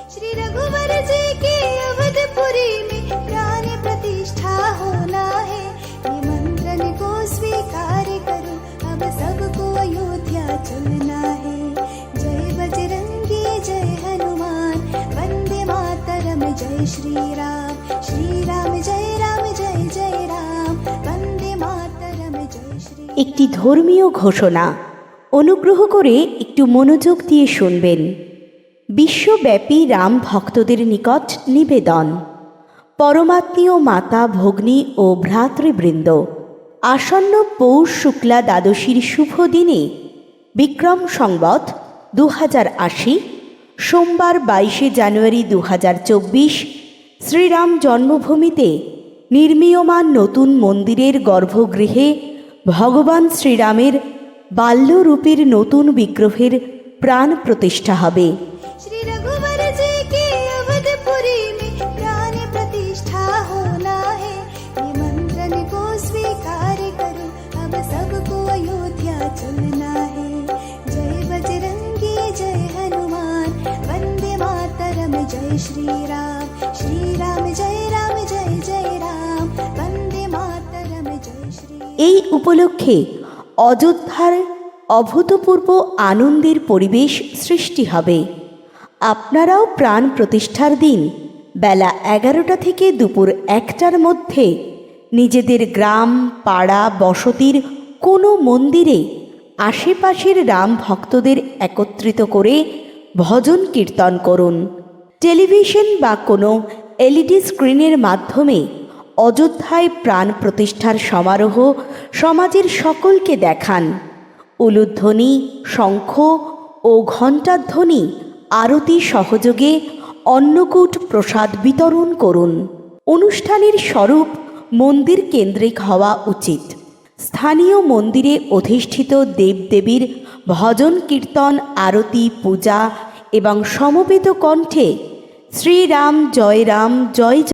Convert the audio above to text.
श्री रघुवर जी की अवधपुरी में प्राण प्रतिष्ठा होना है। निमंत्रण को स्वीकार करो, अब सबको अयोध्या चलना है। जय बजरंगी जय हनुमान, वंदे मातरम जय श्री राम। श्री राम जय राम जय जय राम, वंदे मातरम जय श्री। একটি ধর্মীয় ঘোষণা, অনুগ্রহ করে একটু মনোযোগ দিয়ে শুনবেন। বিশ্বব্যাপী রাম ভক্তদের নিকট নিবেদন, পরমাত্মীয় মাতা ভগ্নী ও ভ্রাতৃবৃন্দ, আসন্ন পৌষ শুক্লা দ্বাদশীর শুভ দিনে বিক্রম সংবৎ 2080 সোমবার 22 জানুয়ারি 2024 শ্রীরাম জন্মভূমিতে নির্মীয়মান নতুন মন্দিরের গর্ভগৃহে ভগবান শ্রীরামের বাল্যরূপের নতুন বিগ্রহের প্রাণ প্রতিষ্ঠা হবে। श्री रघुवर जी की अवधपुरी में प्राण प्रतिष्ठा होना है। निमंत्रण को स्वीकार करो, अब सबको अयोध्या चलना है। जय बजरंगी जय हनुमान, वंदे मातरम जय श्री राम। श्री राम जय जय राम, वंदे मातरम जय श्री। এই উপলক্ষে অযোধ্যার অভূতপূর্ব আনন্দের পরিবেশ সৃষ্টি হবে। আপনারাও প্রাণ প্রতিষ্ঠার দিন বেলা 11টা থেকে দুপুর 1টার মধ্যে নিজেদের গ্রাম, পাড়া, বসতির কোনো মন্দিরে আশেপাশের রাম ভক্তদের একত্রিত করে ভজন কীর্তন করুন। টেলিভিশন বা কোনো এলইডি স্ক্রিনের মাধ্যমে অযোধ্যায় প্রাণ প্রতিষ্ঠার সমারোহ সমাজের সকলকে দেখান। উলুধ্বনি, শঙ্খ ও ঘণ্টাধ্বনি, আরতি সহযোগে অন্নকূট প্রসাদ বিতরণ করুন। অনুষ্ঠানের স্বরূপ মন্দির কেন্দ্রিক হওয়া উচিত। স্থানীয় মন্দিরে অধিষ্ঠিত দেবদেবীর ভজন কীর্তন, আরতি, পূজা এবং সমবেত কণ্ঠে শ্রীরাম জয়